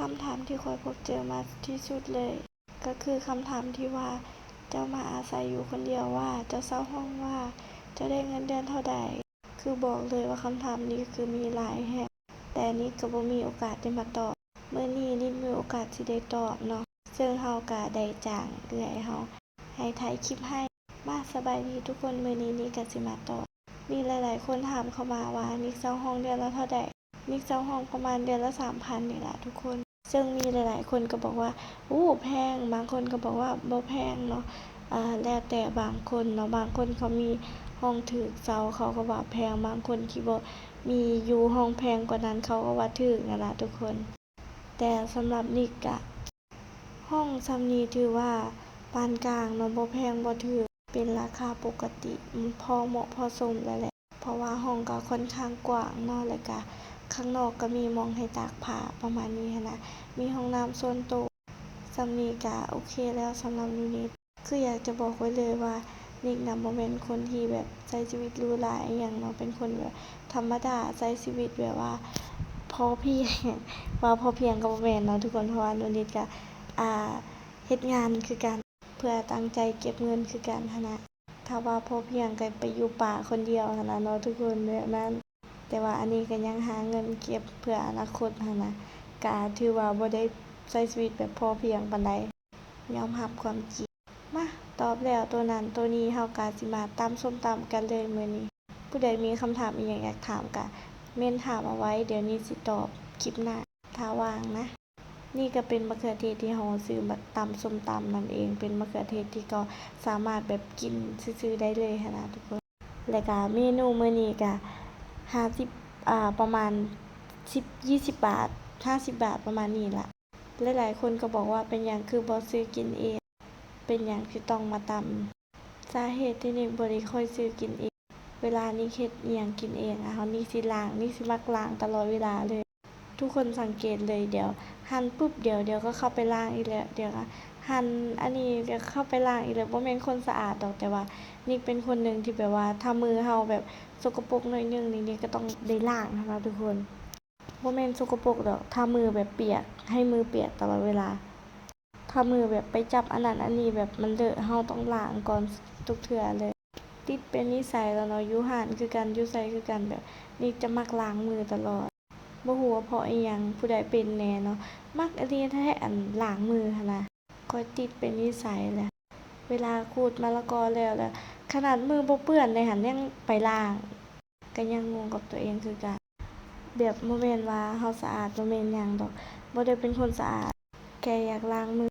คำถามที่ข้อยพบเจอมากที่สุดเลยก็คือคำถามที่ว่าเจ้ามาอาศัยอยู่คนเดียวว่าเจ้าเช่าห้องว่าเจ้าได้เงินเดือนเท่าใดคือบอกเลยว่าคำถามนี้คือมีหลายแฮะแต่นิดก็บ่มีโอกาสได้มาตอบมื้อนี้นิดมีโอกาสสิได้ตอบเนาะซึ่งเฮาก็ได้จ้างเอื้อยเฮาให้ถ่ายคลิปให้มาสบายดีทุกคนมื้อนี้นิดก็สิมาตอบมีหลายๆคนถามเข้ามาว่านิดเช่าห้องเดือนละเท่าใดนิดเช่าห้องประมาณเดือนละ 3,000 นี่ล่ะทุกคนซึ่งมีหลายๆคนก็บอกว่าแพงบางคนก็บอกว่าบ่แพงเนาะแล้วแต่บางคนเนาะบางคนเขามีห้องถูกเช่าเขาก็ว่าแพงบางคนที่บ่มีอยู่ห้องแพงกว่านั้นเขาก็ว่าถูกนั่นล่ะทุกคนแต่สำหรับนิดก็ห้องส่ำนี้ถือว่าปานกลางเนาะบ่แพงบ่ถูกเป็นราคาปกติพอเหมาะพอสมแล้วแหละเพราะว่าห้องก็ค่อนข้างกว้างเนาะแล้วก็ข้างนอกก็มีหม้องให้ตากผ้าประมาณนี้หั้นนะมีห้องน้ำส่วนตัวส่ำนี้ก็โอเคแล้วสำหรับนิดคืออยากจะบอกไว้เลยว่านิดน่ะบ่แม่นคนที่แบบใช้ชีวิตหรูหราอิหยังเนาะเป็นคนแบบธรรมดาใช้ชีวิตแบบว่าพอเพียงว่าพอเพียงก็บ่แม่นเนาะทุกคนเพราะว่านิดก็เฮ็ดงานคือกันเพื่อตั้งใจเก็บเงินคือกันหั้นนะถ้าว่าพอเพียงก็ไปอยู่ป่าคนเดียวหั้นน่ะเนาะทุกคนแบบนั้นแต่ว่าอันนี้ก็ยังหาเงินเก็บเพื่ออนาคตหั้นนะก็ถือว่าบ่ได้ใช้ชีวิตแบบพอเพียงปานใดยอมรับความจริงมาตอบแล้วตัวนั้นตัวนี้เฮาก็สิมาตำส้มตำกันเลยมื้อนี้ผู้ใดมีคำถามอิหยังอยากถามก็เม้นถามเอาไว้เดี๋ยวนี้สิตอบคลิปหน้าถ้าว่างนะนี่ก็เป็นมะเขือเทศที่เฮาซื้อมาตำส้มตำนั่นเองเป็นมะเขือเทศที่ก็สามารถแบบกินซื่อๆได้เลยหั้นนะทุกคนแล้วก็เมนูมื้อนี้ก็50ประมาณ10-20 บาท50 บาทประมาณนี้ล่ะหลายๆคนก็บอกว่าเป็นหยังคือบ่ซื้อกินเองเป็นหยังคือต้องมาตำสาเหตุที่นิบ่ได้ค่อยซื้อกินเองเวลานิเฮ็ดอิหยังกินเองเฮานิสิล้างนิสิมักล้างตลอดเวลาเลยทุกคนสังเกตเลยเดี๋ยวหั่นปุ๊บเดี๋ยวก็เข้าไปล้างอีกแล้วเดี๋ยวก็หั่นอันนี้เดี๋ยวเข้าไปล้างอีกแล้วบ่แม่นคนสะอาดดอกแต่ว่านิเป็นคนหนึ่งที่แบบว่าถ้ามือเฮาแบบสกปรกหน่อยนึงนี่ก็ต้องได้ล้างนะคะทุกคนบ่แม่นสกปรกดอกถ้ามือแบบเปียกให้มือเปียกตลอดเวลาถ้ามือแบบไปจับอันนั้นอันนี้แบบมันเลอะเฮาต้องล้างก่อนทุกเทื่อเลยติดเป็นนิสัยแล้วเนาะอยู่ห้านคือกันอยู่ไสคือกันแบบนิจะมักล้างมือตลอดบ่ฮู้ว่าเพราะอิหยังผู้ใดเป็นแหน่เนาะมักอีหลีแท้อันล้างมือหั้นนะข้อยติดเป็นนิสัยแหละเวลาขูดมะละกอแล้วขนาดมือบ่เปื้อนเลยหั้นยังไปล้างก็ยังงงกับตัวเองคือกันแบบบ่แม่นว่าเฮาสะอาดบ่แม่นหยังดอกบ่ได้เป็นคนสะอาดแค่อยากล้างมือ